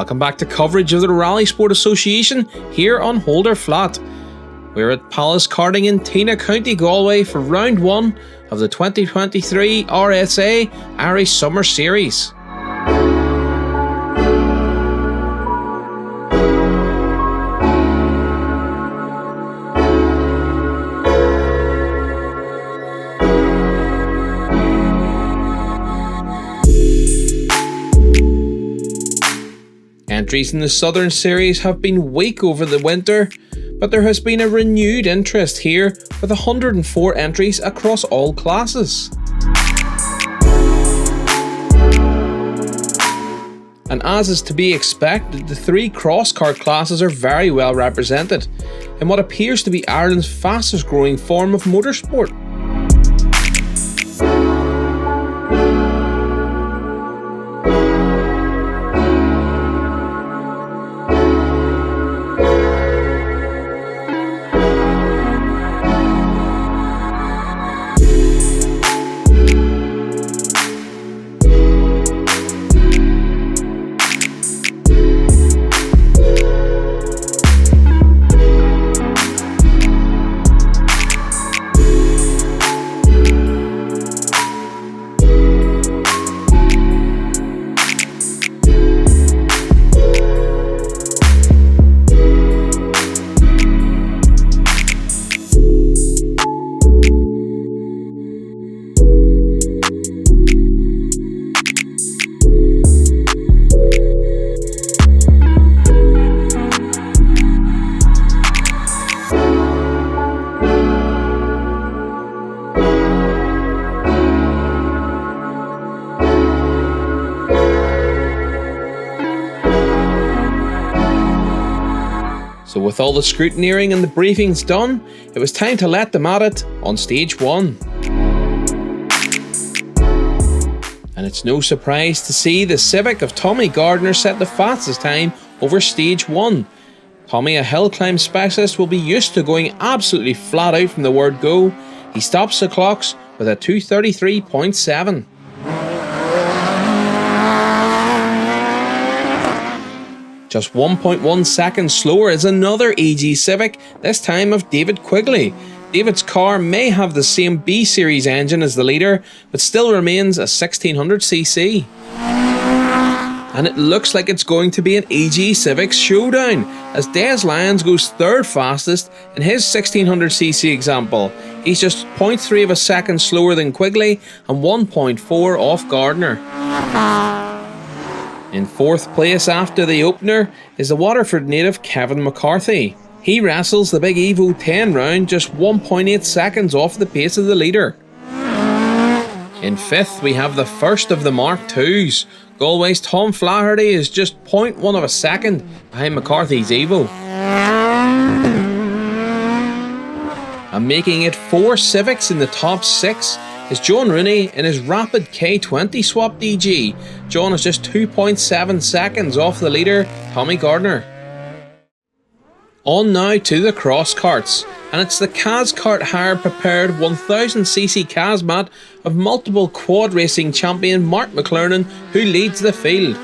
Welcome back to coverage of the RallySport Association here on Holder Flat. We're at Pallas Karting in Tynagh, County Galway for round 1 of the 2023 RSA Irish Summer Series. Entries in the Southern Series have been weak over the winter, but there has been a renewed interest here with 104 entries across all classes. And as is to be expected, the 3 cross-kart classes are very well represented in what appears to be Ireland's fastest growing form of motorsport. So with all the scrutineering and the briefings done, it was time to let them at it on stage 1. And it's no surprise to see the Civic of Tommy Gardner set the fastest time over stage 1. Tommy, a hill climb specialist, will be used to going absolutely flat out from the word go. He stops the clocks with a 2:33.7. Just 1.1 seconds slower is another AG Civic, this time of David Quigley. David's car may have the same B-Series engine as the leader, but still remains a 1600cc. And it looks like it's going to be an AG Civic showdown, as Des Lyons goes 3rd fastest in his 1600cc example. He's just 0.3 of a second slower than Quigley and 1.4 off Gardner. In 4th place after the opener is the Waterford native Kevin McCarthy. He wrestles the big Evo 10 round just 1.8 seconds off the pace of the leader. In 5th we have the first of the Mark IIs. Galway's Tom Flaherty is just 0.1 of a second behind McCarthy's Evo. And making it 4 Civics in the top 6 is John Rooney in his Rapid K20 swap DG. John is just 2.7 seconds off the leader, Tommy Gardner. On now to the cross karts, and it's the Kaz Kart Hire prepared 1000cc Kazmat of multiple quad racing champion Mark McLernan who leads the field.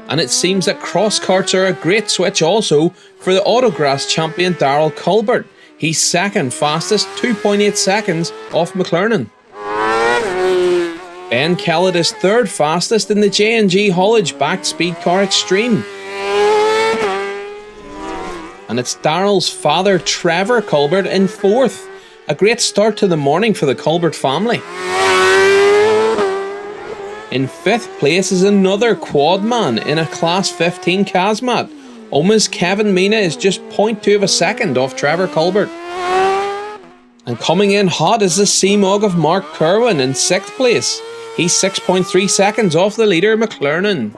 And it seems that cross karts are a great switch also for the Autograss champion Darrell Culbert. He's 2nd fastest, 2.8 seconds off McLernan. Ben Kellett is 3rd fastest in the J&G haulage backed speed car Extreme. And it's Darrell's father Trevor Culbert in 4th. A great start to the morning for the Culbert family. In 5th place is another quad man in a Class 15 Kazmat. Oma's Kevin Mina is just 0.2 of a second off Trevor Culbert. And coming in hot is the Seamog of Mark Kerwin in 6th place. He's 6.3 seconds off the leader McLernan.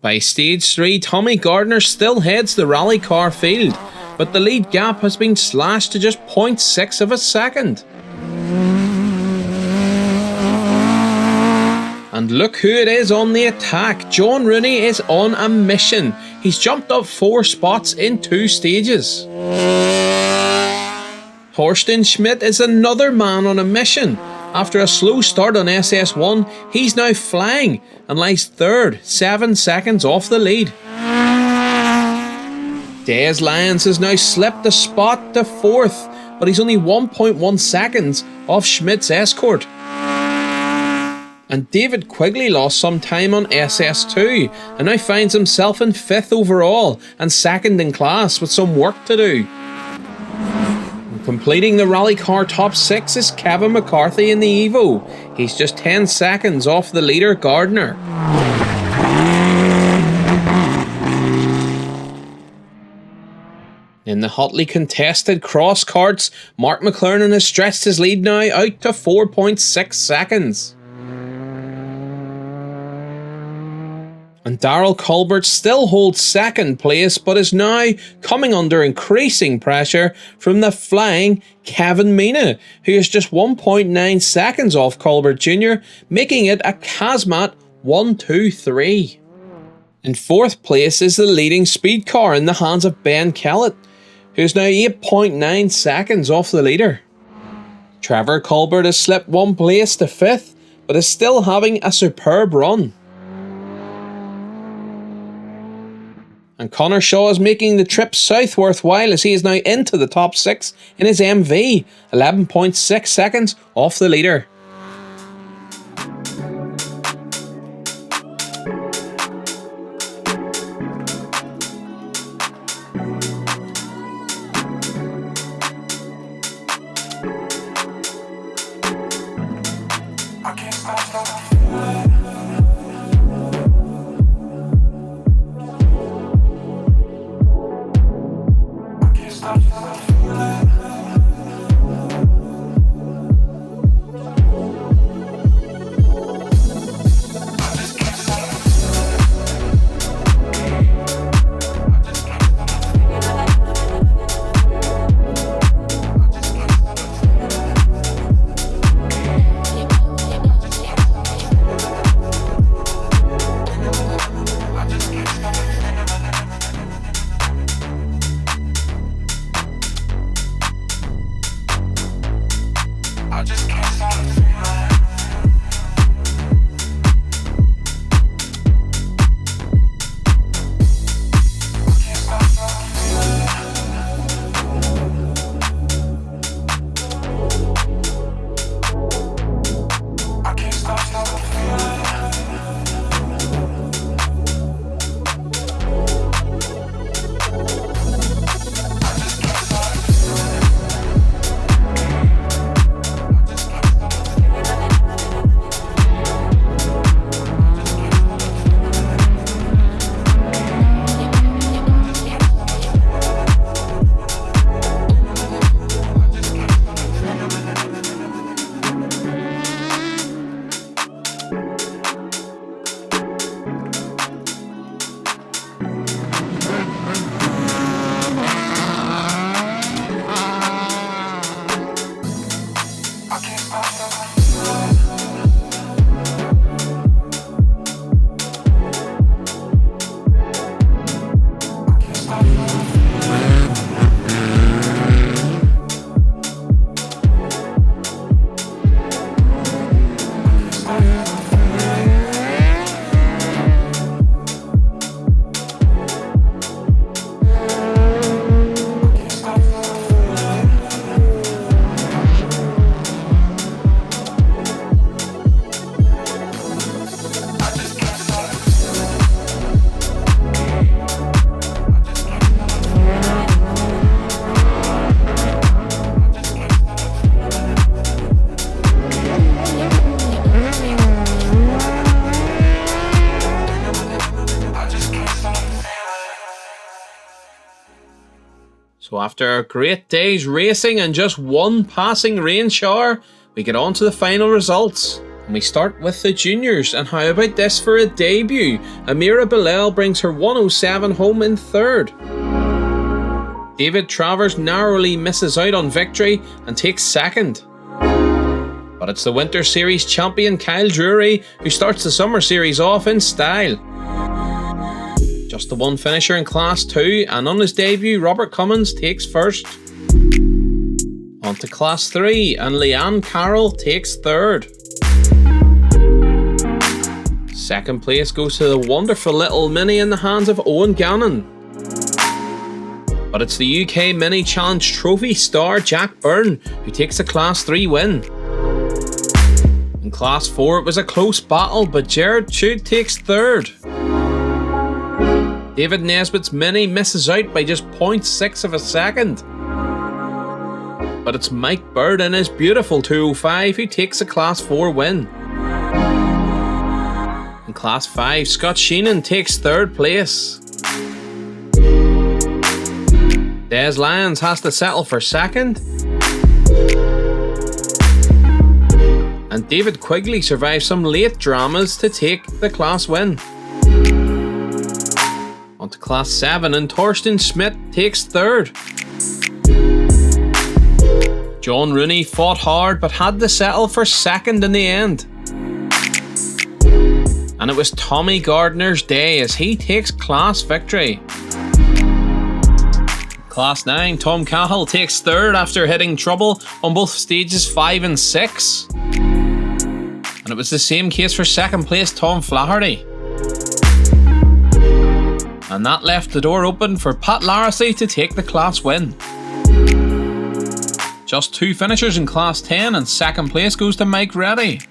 By stage 3, Tommy Gardner still heads the rally car field, but the lead gap has been slashed to just 0.6 of a second. And look who it is on the attack. John Rooney is on a mission. He's jumped up 4 spots in 2 stages. Thorsten Schmidt is another man on a mission. After a slow start on SS1, he's now flying and lies 3rd, 7 seconds off the lead. Des Lyons has now slipped a spot to 4th, but he's only 1.1 seconds off Schmidt's escort. And David Quigley lost some time on SS2 and now finds himself in 5th overall and 2nd in class with some work to do. And completing the rally car top 6 is Kevin McCarthy in the Evo. He's just 10 seconds off the leader Gardner. In the hotly contested cross karts, Mark McLaren has stretched his lead now out to 4.6 seconds. And Darrell Colbert still holds 2nd place, but is now coming under increasing pressure from the flying Kevin Mina, who is just 1.9 seconds off Colbert Jr., making it a Kazmat 1-2-3. In 4th place is the leading speed car in the hands of Ben Kellett, who is now 8.9 seconds off the leader. Trevor Colbert has slipped 1 place to 5th, but is still having a superb run. And Connor Shaw is making the trip south worthwhile as he is now into the top 6 in his MV, 11.6 seconds off the leader. So after a great day's racing and just one passing rain shower, we get on to the final results. And we start with the juniors, and how about this for a debut? Amira Bilal brings her 107 home in third. David Travers narrowly misses out on victory and takes second. But it's the Winter Series champion Kyle Drury who starts the Summer Series off in style. Just the one finisher in Class 2, and on his debut Robert Cummins takes first. On to Class 3, and Leanne Carroll takes third. Second place goes to the wonderful little Mini in the hands of Owen Gannon. But it's the UK Mini Challenge Trophy star Jack Byrne who takes a Class 3 win. In Class 4 it was a close battle, but Jared Chute takes third. David Nesbitt's Mini misses out by just 0.6 of a second. But it's Mike Bird in his beautiful 205 who takes a Class 4 win. In Class 5, Scott Sheenan takes third place. Des Lyons has to settle for second. And David Quigley survives some late dramas to take the class win. On to Class 7, and Torsten Schmidt takes third. John Rooney fought hard but had to settle for second in the end. And it was Tommy Gardner's day as he takes class victory. Class 9, Tom Cahill takes third after hitting trouble on both stages 5 and 6. And it was the same case for second place Tom Flaherty. And that left the door open for Pat Laracy to take the class win. Just two finishers in Class 10, and second place goes to Mike Reddy.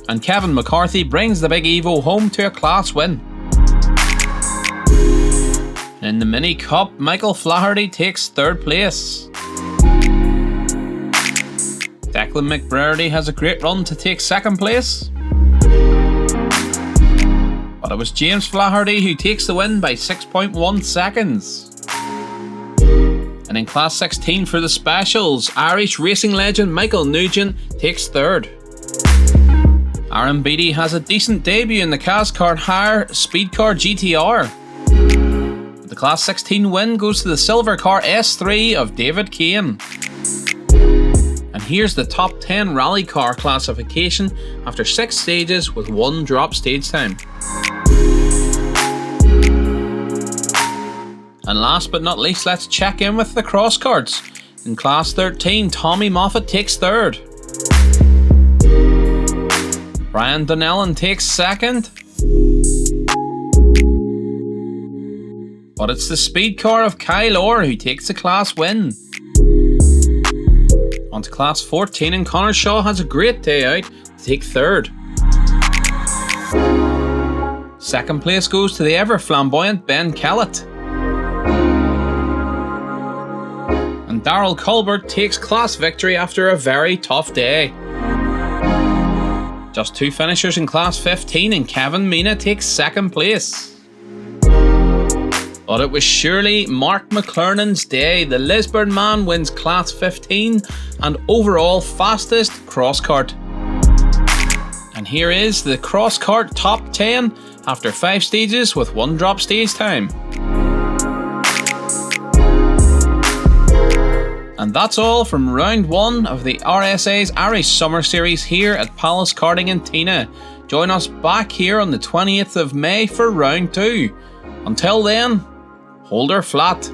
And Kevin McCarthy brings the Big Evo home to a class win. In the Mini Cup, Michael Flaherty takes third place. Declan McBrady has a great run to take second place. But it was James Flaherty who takes the win by 6.1 seconds. And in Class 16 for the Specials, Irish racing legend Michael Nugent takes third. Aaron Beattie has a decent debut in the Cascard Hire Speed Car GTR. The Class 16 win goes to the Silver Car S3 of David Kane. And here's the top 10 rally car classification after 6 stages with 1 drop stage time. And last but not least, let's check in with the cross carts. In Class 13, Tommy Moffat takes third. Brian Donnellan takes second. But it's the speed car of Kyle Orr who takes the class win. On to Class 14, and Connor Shaw has a great day out to take third. Second place goes to the ever flamboyant Ben Kellett. And Darrell Colbert takes class victory after a very tough day. Just two finishers in Class 15, and Kevin Mina takes second place. But it was surely Mark McClernand's day. The Lisburn man wins Class 15 and overall fastest cross-kart. And here is the cross-kart top 10 after 5 stages with 1 drop stage time. And that's all from round 1 of the RSA's Irish Summer Series here at Pallas Karting in Tynagh. Join us back here on the 20th of May for round 2. Until then, hold her flat.